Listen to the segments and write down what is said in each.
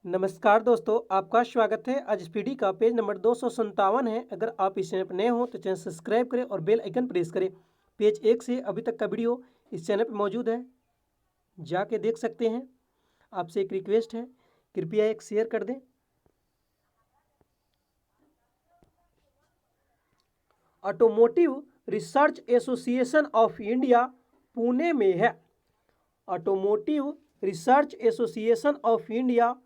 नमस्कार दोस्तों, आपका स्वागत है। आज इस पीढ़ी का पेज नंबर 257 है। अगर आप इस चैनल पर नए हो तो चैनल सब्सक्राइब करें और बेल आइकन प्रेस करें। पेज 1 से अभी तक का वीडियो इस चैनल पर मौजूद है, जाके देख सकते हैं। आपसे एक रिक्वेस्ट है, कृपया एक शेयर कर दें। Automotive research association of India Pune में है। Automotive research association of India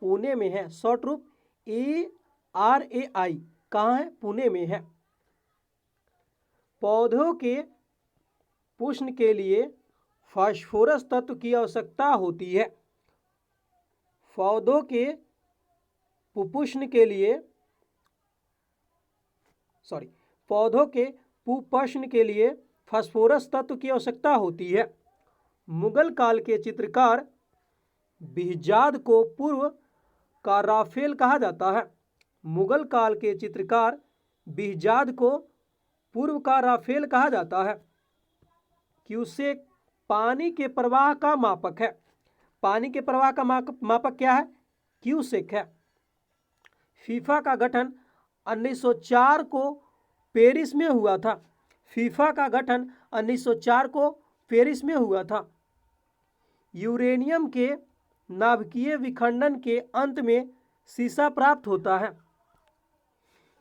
Pune में है। शॉर्ट रूप ARAI कहाँ है? पुणे में है। पौधों के पुष्प के लिए फास्फोरस तत्व की आवश्यकता होती है। पौधों के पुष्प के लिए पौधों के पुष्प के लिए फास्फोरस तत्व की आवश्यकता होती है। मुगल काल के चित्रकार बिहजाद को पूर्व का राफेल कहा जाता है। मुगल काल के चित्रकार बिहजाद को पूर्व का राफेल कहा जाता है। क्यूसेक पानी के प्रवाह का मापक है। पानी के प्रवाह का मापक क्या है? क्यूसेक है। फीफा का गठन 1904 को पेरिस में हुआ था। फीफा का गठन 1904 को पेरिस में हुआ था। यूरेनियम के नाभिकीय विखंडन के अंत में सीसा प्राप्त होता है।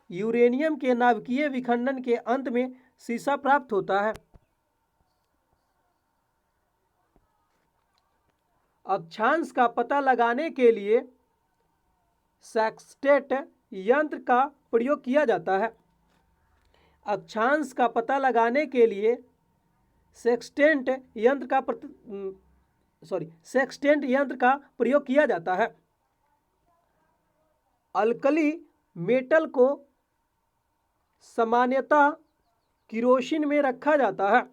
यूरेनियम के नाभिकीय विखंडन के अंत में सीसा प्राप्त होता है। अक्षांश का पता लगाने के लिए सेक्सटेट यंत्र का प्रयोग किया जाता है। अक्षांश का पता लगाने के लिए सेक्सटेंट यंत्र का प्रयोग किया जाता है। अल्कली मेटल को सामान्यतः किरोसिन में रखा जाता है।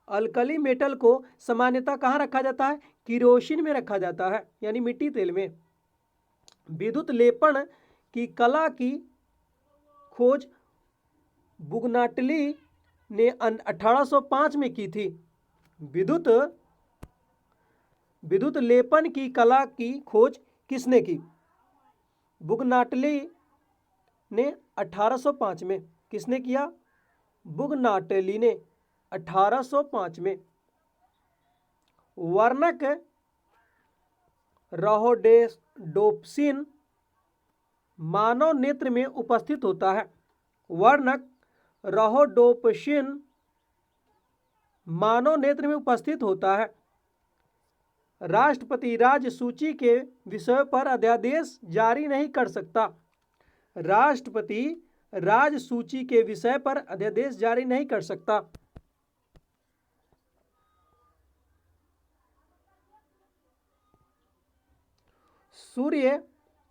अल्कली मेटल को सामान्यतः कहाँ रखा जाता है? किरोसिन में रखा जाता है, यानी मिट्टी तेल में। विद्युत लेपन की कला की खोज बुगनाटली ने 1805 में की थी। विद्युत लेपन की कला की खोज किसने की? बुगनाटली ने 1805 में। किसने किया? बुगनाटली ने 1805 में। वर्णक रहोडोप्सिन मानव नेत्र में उपस्थित होता है। वर्णक रहोडोप्सिन मानव नेत्र में उपस्थित होता है। राष्ट्रपति राज्य सूची के विषय पर अध्यादेश जारी नहीं कर सकता। राष्ट्रपति राज्य सूची के विषय पर अध्यादेश जारी नहीं कर सकता। सूर्य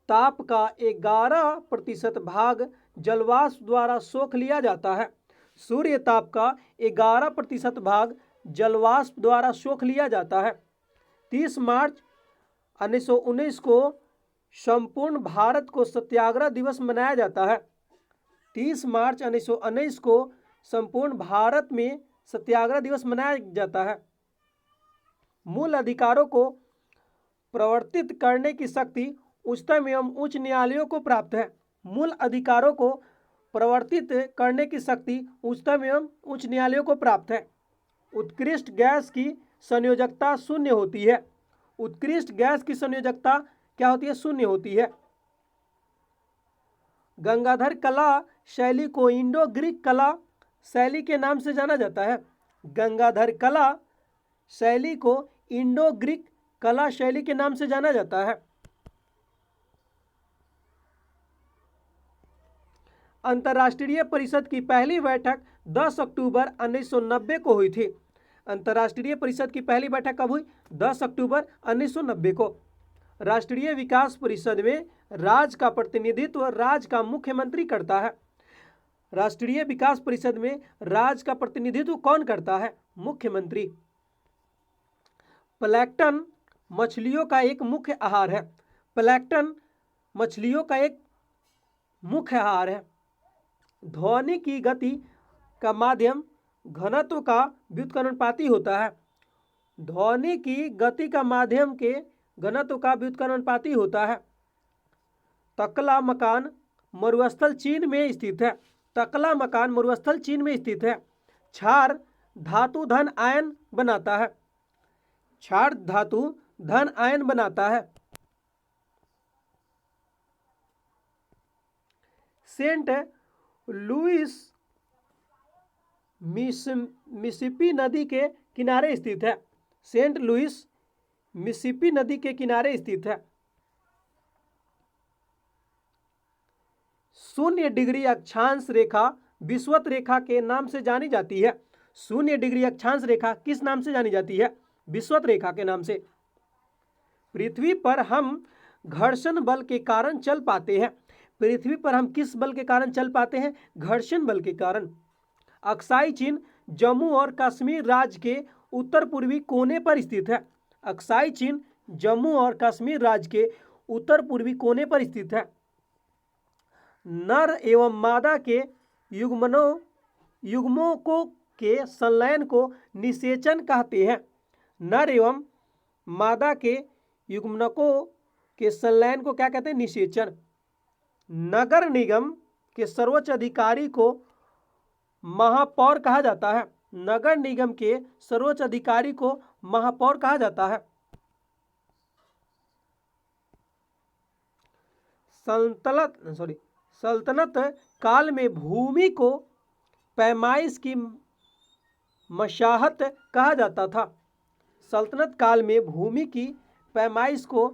ताप का 11% भाग जलवाष्प द्वारा सोख लिया जाता है। सूर्य ताप का 11% भाग जलवाष्प द्वारा सोख लिया जाता है। 30 मार्च 1919 को संपूर्ण भारत को सत्याग्रह दिवस मनाया जाता है। 30 मार्च 1919 को संपूर्ण भारत में सत्याग्रह दिवस मनाया जाता है। मूल अधिकारों को प्रवर्तित करने की शक्ति उच्चतम एवं उच्च न्यायालयों को प्राप्त है। मूल अधिकारों को प्रवर्तित करने की शक्ति उच्चतम एवं उच्च न्यायालयों को प्राप्त है। उत्कृष्ट गैस की संयोजकता शून्य होती है। उत्कृष्ट गैस की संयोजकता क्या होती है? शून्य होती है। गंगाधर कला शैली को इंडो ग्रीक कला शैली के नाम से जाना जाता है। गंगाधर कला शैली को इंडो ग्रीक कला शैली के नाम से जाना जाता है। अंतर्राष्ट्रीय परिषद की पहली बैठक 10 अक्टूबर 1990 को हुई थी। अंतर्राष्ट्रीय परिषद की पहली बैठक कब हुई? 10 अक्टूबर 1990 को। राष्ट्रीय विकास परिषद में राज्य का प्रतिनिधित्व राज्य का मुख्यमंत्री करता है। राष्ट्रीय विकास परिषद में राज्य का प्रतिनिधित्व कौन करता है? मुख्यमंत्री। प्लैंकटन मछलियों का एक मुख्य आहार है। प्लैंकटन मछलियों का एक मुख्य आहार है। ध्वनि की गति का माध्यम घनत्व का व्युत्क्रमानुपाती होता है। ध्वनि की गति का माध्यम के घनत्व का व्युत्क्रमानुपाती होता है। तकला मकान मरुस्थल चीन में स्थित है। तकला मकान मरुस्थल चीन में स्थित है। क्षार धातु धन आयन बनाता है। क्षार धातु धन आयन बनाता है। सेंट लुइस मिसिसिपी नदी के किनारे स्थित है। सेंट लुइस मिसिसिपी नदी के किनारे स्थित है। 0 डिग्री अक्षांश रेखा विषुवत रेखा के नाम से जानी जाती है। 0 डिग्री अक्षांश रेखा किस नाम से जानी जाती है? विषुवत रेखा के नाम से। पृथ्वी पर हम घर्षण बल के कारण चल पाते हैं। पृथ्वी पर हम किस बल के कारण चल पाते हैं? घर्षण बल के कारण। अक्साई चिन्ह जम्मू और कश्मीर राज्य के उत्तर पूर्वी कोने पर स्थित है। अक्साई चिन्ह जम्मू और कश्मीर राज्य के उत्तर पूर्वी कोने पर स्थित है। नर एवं मादा के युग्मों को के संलयन को निषेचन कहते हैं। नर एवं मादा के युग्मकों के संलयन को क्या कहते हैं? निषेचन। नगर निगम के सर्वोच्च अधिकारी को महापौर कहा जाता है। नगर निगम के सर्वोच्च अधिकारी को महापौर कहा जाता है। सल्तनत काल में भूमि को पैमाइश की मशाहत कहा जाता था। सल्तनत काल में भूमि की पैमाइश को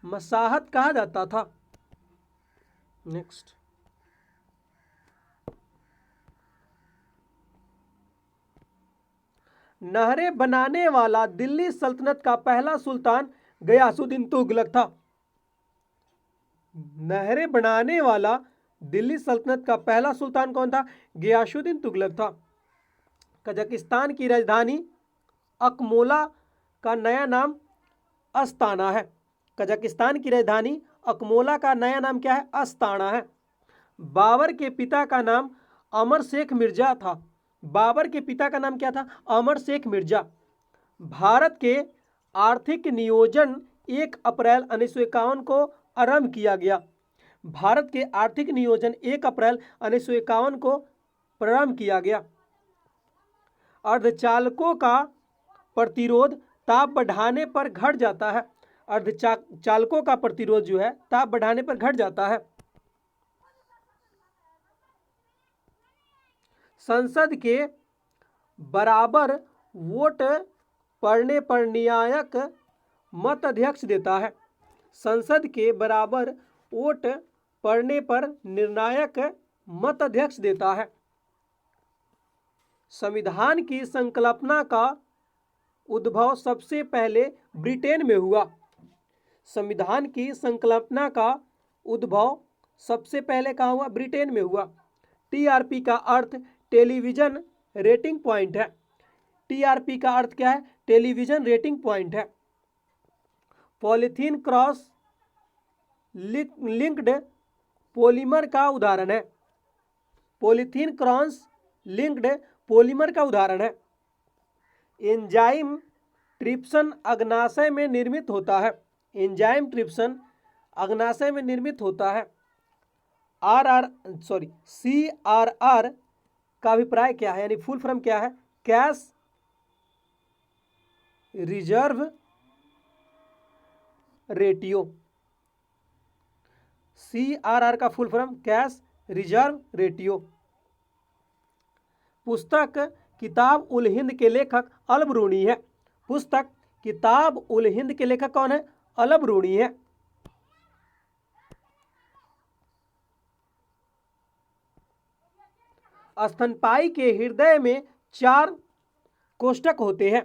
मशाहत कहा जाता था। नेक्स्ट, नहरें बनाने वाला दिल्ली सल्तनत का पहला सुल्तान गयासुद्दीन तुगलक था। नहरें बनाने वाला दिल्ली सल्तनत का पहला सुल्तान कौन था? गयासुद्दीन तुगलक था। कजाकिस्तान की राजधानी अकमोला का नया नाम अस्ताना है। कजाकिस्तान की राजधानी अकमोला का नया नाम क्या है? अस्ताना है। बाबर के पिता का नाम अमर शेख मिर्जा था। बाबर के पिता का नाम क्या था? अमर शेख मिर्जा। भारत के आर्थिक नियोजन 1 अप्रैल 1951 को आरंभ किया गया। भारत के आर्थिक नियोजन 1 अप्रैल 1951 को प्रारंभ किया गया। अर्धचालकों का प्रतिरोध ताप बढ़ाने पर घट जाता है। अर्धचालकों का प्रतिरोध जो है ताप बढ़ाने पर घट जाता है। संसद के बराबर वोट पड़ने पर निर्णायक मत अध्यक्ष देता है। संसद के बराबर वोट पड़ने पर निर्णायक मत अध्यक्ष देता है। संविधान की संकल्पना का उद्भव सबसे पहले ब्रिटेन में हुआ। संविधान की संकल्पना का उद्भव सबसे पहले कहाँ हुआ? ब्रिटेन में हुआ। टीआरपी का अर्थ टेलीविजन रेटिंग पॉइंट है। टीआरपी का अर्थ क्या है? टेलीविजन रेटिंग पॉइंट है। पॉलीथीन क्रॉस लिंक्ड पॉलीमर का उदाहरण है। पॉलीथीन क्रॉस लिंक्ड पॉलीमर का उदाहरण है। एंजाइम ट्रिप्सन अग्नाशय में निर्मित होता है। एंजाइम ट्रिप्सन अग्नाशय में निर्मित होता है। CRR का अभिप्राय क्या है, यानी फुल फॉर्म क्या है? Cash reserve ratio. CRR का full form cash reserve ratio. पुस्तक किताब उल हिंद के लेखक अल बरूनी है। पुस्तक किताब उल हिंद के लेखक कौन है? अल बरूनी है। स्तनपायी के हृदय में 4 कोष्ठक होते हैं।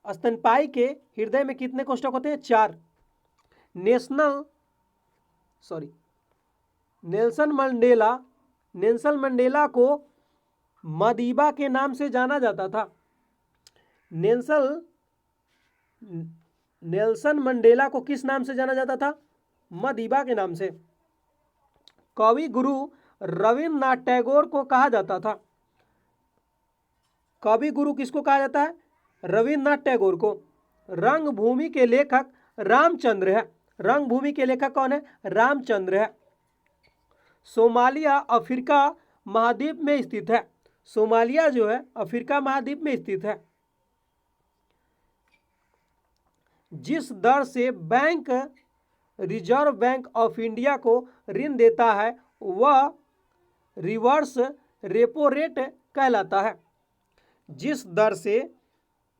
स्तनपायी के हृदय में कितने कोष्ठक होते हैं? 4। नेल्सन मंडेला को मदीबा के नाम से जाना जाता था। नेल्सन मंडेला को किस नाम से जाना जाता था? मदीबा के नाम से। कवि गुरु रविन्द्रनाथ टैगोर को कहा जाता था। कवि गुरु किसको कहा जाता है? रविन्द्रनाथ टैगोर को। रंगभूमि के लेखक रामचंद्र है। रंगभूमि के लेखक कौन है? रामचंद्र है। सोमालिया अफ्रीका महाद्वीप में स्थित है। सोमालिया जो है अफ्रीका महाद्वीप में स्थित है। जिस दर से bank reserve bank of India को ऋण देता है वह रिवर्स रेपो रेट कहलाता है। जिस दर से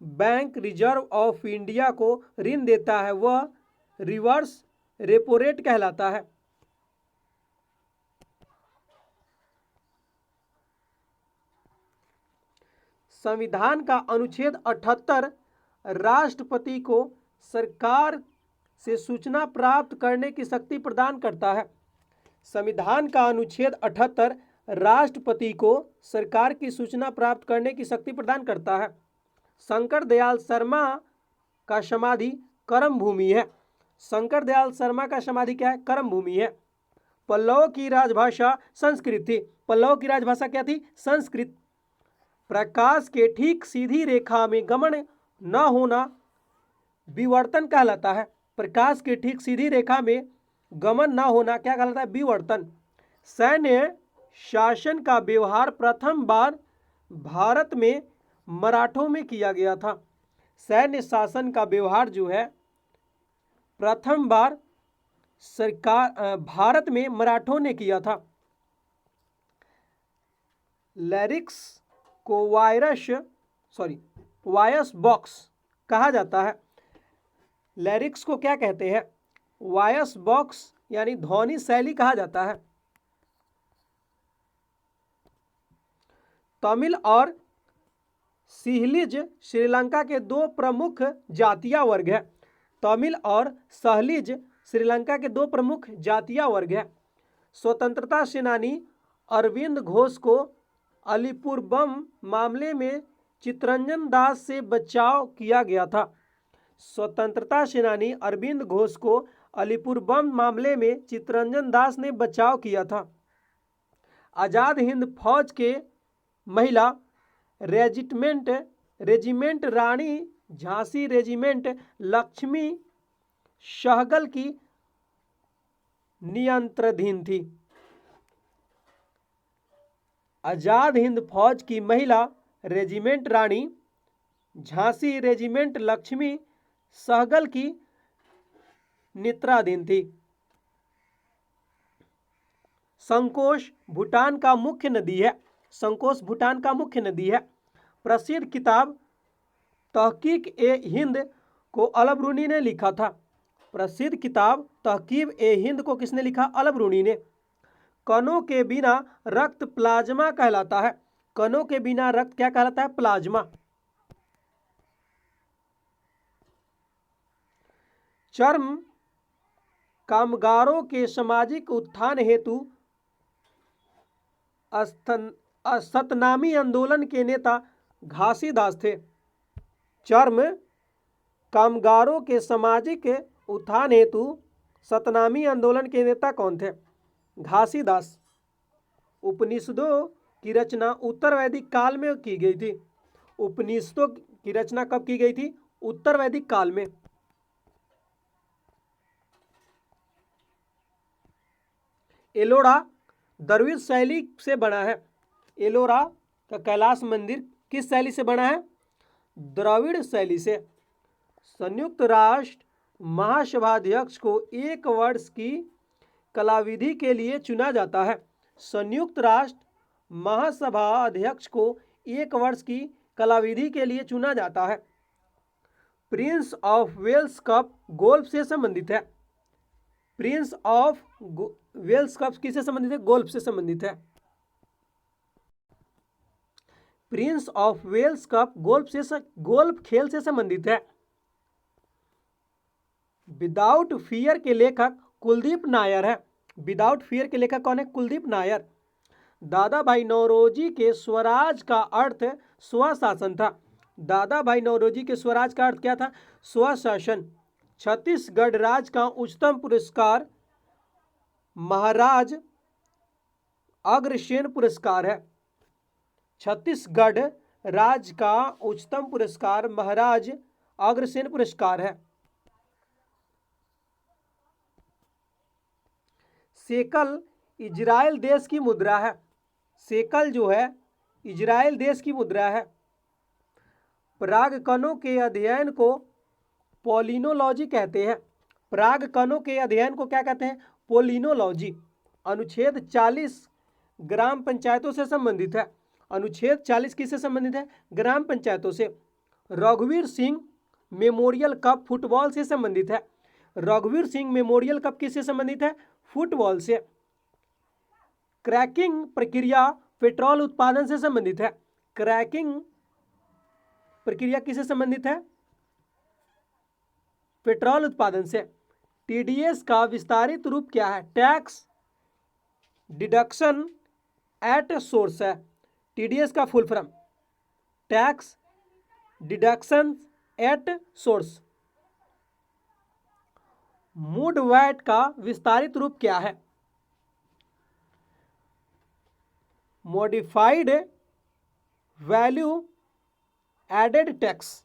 बैंक रिजर्व ऑफ इंडिया को ऋण देता है वह रिवर्स रेपो रेट कहलाता है। संविधान का अनुच्छेद 78 राष्ट्रपति को सरकार से सूचना प्राप्त करने की शक्ति प्रदान करता है। संविधान का अनुच्छेद 78 राष्ट्रपति को सरकार की सूचना प्राप्त करने की शक्ति प्रदान करता है। शंकर दयाल शर्मा का समाधि कर्म भूमि है। शंकर दयाल शर्मा का समाधि क्या है? कर्म भूमि है। पल्लव की राजभाषा संस्कृत थी। पल्लव की राजभाषा क्या थी? संस्कृत। प्रकाश के ठीक सीधी रेखा में गमन न होना विवर्तन कहलाता है। प्रकाश के ठीक सीधी रेखा में गमन न होना क्या कहलाता है? विवर्तन। सैन्य शासन का व्यवहार प्रथम बार भारत में मराठों में किया गया था। सैन्य शासन का व्यवहार जो है प्रथम बार भारत में मराठों ने किया था। लैरिक्स को वॉयस बॉक्स कहा जाता है। लैरिक्स को क्या कहते हैं? वॉयस बॉक्स यानी ध्वनि शैली कहा जाता है। तमिल और सहलिज श्रीलंका के दो प्रमुख जातीय वर्ग हैं। तमिल और सहलिज श्रीलंका के दो प्रमुख जातीय वर्ग हैं। स्वतंत्रता सेनानी अरविंद घोष को अलीपुर बम मामले में चित्तरंजन दास से बचाव किया गया था। स्वतंत्रता सेनानी अरविंद घोष को अलीपुर बम मामले में चित्तरंजन दास ने बचाव किया था। आज़ाद हिंद फौज के महिला रेजिमेंट रानी झांसी रेजिमेंट लक्ष्मी सहगल की नियंत्रणाधीन थी। आज़ाद हिंद फौज की महिला रेजिमेंट रानी झांसी रेजिमेंट लक्ष्मी सहगल की नियंत्रणाधीन थी। संकोश भूटान का मुख्य नदी है। संकोश भूटान का मुख्य नदी है। प्रसिद्ध किताब तहकीक-ए-हिंद को अल बरूनी ने लिखा था। प्रसिद्ध किताब तहकीक-ए-हिंद को किसने लिखा? अल बरूनी ने। कणों के बिना रक्त प्लाज्मा कहलाता है। कणों के बिना रक्त क्या कहलाता है? प्लाज्मा। चर्म कामगारों के सामाजिक उत्थान हेतु सतनामी आंदोलन के नेता घासीदास थे। चर्म कामगारों के सामाजिक उत्थान हेतु सतनामी आंदोलन के नेता कौन थे? घासीदास। उपनिषदों की रचना उत्तर वैदिक काल में की गई थी। उपनिषदों की रचना कब की गई थी? उत्तर वैदिक काल में। एलोरा द्रविड़ शैली से बना है। एलोरा का कैलाश मंदिर किस शैली से बना है? द्रविड़ शैली से। संयुक्त राष्ट्र महासभाध्यक्ष को 1 वर्ष की कलाविधि के लिए चुना जाता है। संयुक्त राष्ट्र महासभा अध्यक्ष को 1 वर्ष की कलाविधि के लिए चुना जाता है। Prince of Wales cup golf से संबंधित है। प्रिंस ऑफ वेल्स कप किससे संबंधित है? गोल्फ से संबंधित है। Prince of Wales cup golf खेल से संबंधित है। विदाउट फियर के लेखक कुलदीप नायर है। विदाउट फियर के लेखक कौन है? कुलदीप नायर। दादा भाई नौरोजी के स्वराज का अर्थ स्वशासन था। दादा भाई नौरोजी के स्वराज का अर्थ क्या था? स्वशासन। छत्तीसगढ़ राज्य का उच्चतम पुरस्कार महाराज अग्रसेन पुरस्कार है। छत्तीसगढ़ राज्य का उच्चतम पुरस्कार महाराज अग्रसेन पुरस्कार है। शेकल इजराइल देश की मुद्रा है। शेकल जो है इजराइल देश की मुद्रा है। परागकणों के अध्ययन को पोलिनोलॉजी कहते हैं। परागकणों के अध्ययन को क्या कहते हैं? पोलिनोलॉजी। अनुच्छेद 40 ग्राम पंचायतों से संबंधित है। अनुच्छेद 40 किससे संबंधित है? ग्राम पंचायतों से। रघुवीर सिंह मेमोरियल कप फुटबॉल से संबंधित है। रघुवीर सिंह मेमोरियल कप किससे संबंधित है? फुटबॉल से। क्रैकिंग प्रक्रिया पेट्रोल उत्पादन से संबंधित है। क्रैकिंग प्रक्रिया किससे संबंधित है? पेट्रोल उत्पादन से। टीडीएस का विस्तारित रूप क्या है? टैक्स डिडक्शन एट सोर्स है। टीडीएस का full form tax deduction at source. Mood VAT का विस्तारित रूप क्या है? Modified value added tax.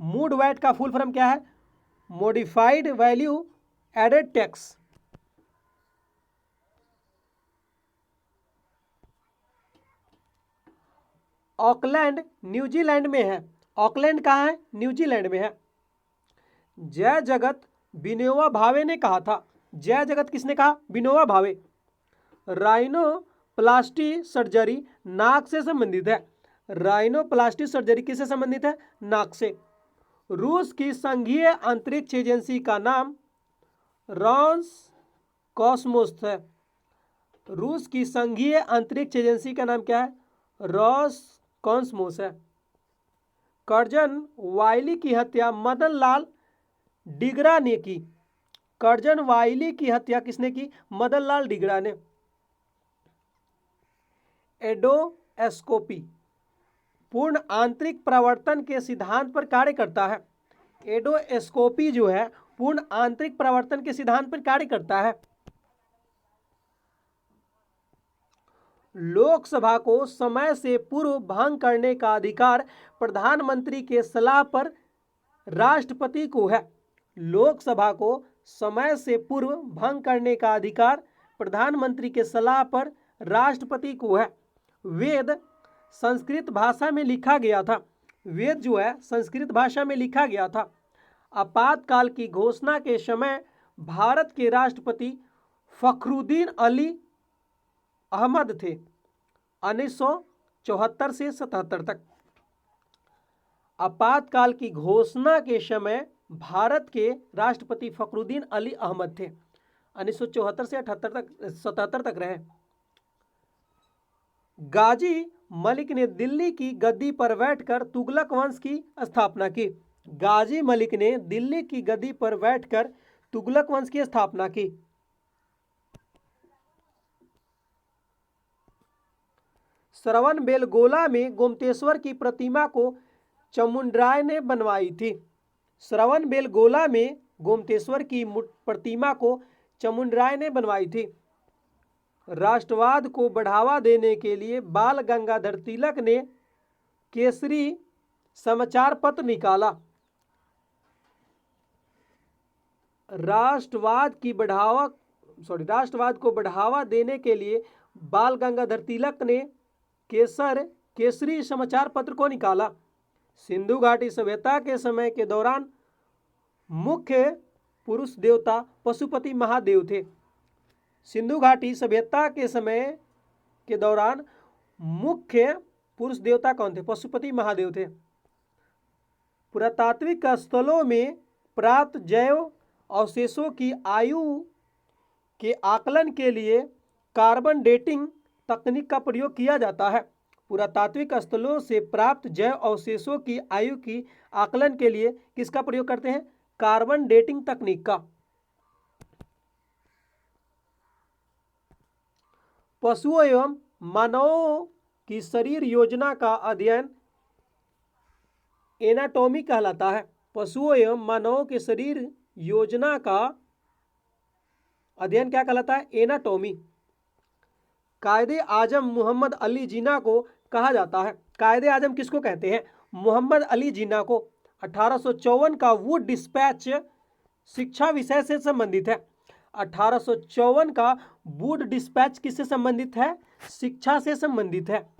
Mood VAT का फुल फॉर्म क्या है? Modified value added tax. Auckland New Zealand में है। ऑकलैंड कहाँ है? न्यूजीलैंड में है। जय जगत विनोबा भावे ने कहा था। जय जगत किसने कहा? विनोबा भावे। राइनोप्लास्टी सर्जरी नाक से संबंधित है। राइनोप्लास्टी सर्जरी किससे संबंधित है? नाक से। रूस की संघीय अंतरिक्ष एजेंसी का नाम रॉसकॉस्मोस है। रूस की संघीय अंतरिक्ष एजेंसी का नाम क्या है? रॉसकॉस्मोस है। कर्जन वाइली की हत्या मदन लाल डिगरा ने की। कर्जन वाइली की हत्या किसने की? मदन लाल डिगरा ने। एडोस्कोपी पूर्ण आंतरिक प्रवर्तन के सिद्धांत पर कार्य करता है। एडोस्कोपी जो है पूर्ण आंतरिक प्रवर्तन के सिद्धांत पर कार्य करता है। लोकसभा को समय से पूर्व भंग करने का अधिकार प्रधानमंत्री के सलाह पर राष्ट्रपति को है। लोकसभा को समय से पूर्व भंग करने का अधिकार प्रधानमंत्री के सलाह पर राष्ट्रपति को है। वेद संस्कृत भाषा में लिखा गया था। वेद जो है संस्कृत भाषा में लिखा गया था। आपातकाल की घोषणा के समय भारत के राष्ट्रपति फखरुद्दीन अली अहमद थे 1974 से 77 तक। आपातकाल की घोषणा के समय भारत के राष्ट्रपति फखरुद्दीन अली अहमद थे 1974 से 77 तक रहे। गाजी मलिक ने दिल्ली की गद्दी पर बैठकर तुगलक वंश की स्थापना की। गाजी मलिक ने दिल्ली की गद्दी पर बैठकर तुगलक वंश की स्थापना की। श्रवणबेलगोला में गोमतेश्वर की प्रतिमा को चामुंडराय ने बनवाई थी। श्रवणबेलगोला में गोमतेश्वर की प्रतिमा को चामुंडराय ने बनवाई थी। राष्ट्रवाद को बढ़ावा देने के लिए बाल गंगाधर तिलक ने केसरी समाचार पत्र निकाला। राष्ट्रवाद को बढ़ावा देने के लिए बाल गंगाधर तिलक ने केसरी समाचार पत्र को निकाला। सिंधु घाटी सभ्यता के समय के दौरान मुख्य पुरुष देवता पशुपति महादेव थे। सिंधु घाटी सभ्यता के समय के दौरान मुख्य पुरुष देवता कौन थे? पशुपति महादेव थे। पुरातात्विक स्थलों में प्राप्त जैव अवशेषों की आयु के आकलन के लिए कार्बन डेटिंग तकनीक का प्रयोग किया जाता है। पुरातात्विक स्थलों से प्राप्त जैव अवशेषों की आयु की आकलन के लिए किसका प्रयोग करते हैं? कार्बन डेटिंग तकनीक का। पशुओं एवं मानवों की शरीर योजना का अध्ययन एनाटॉमी कहलाता है। पशुओं एवं मानवों के शरीर योजना का अध्ययन क्या कहलाता है? एनाटॉमी। कायदे आजम मोहम्मद अली जिन्ना को कहा जाता है। कायदे आजम किसको कहते हैं? मोहम्मद अली जिन्ना को। 1854 का वुड डिस्पैच शिक्षा विषय से संबंधित है। 1854 का वुड डिस्पैच किससे संबंधित है? शिक्षा से संबंधित है।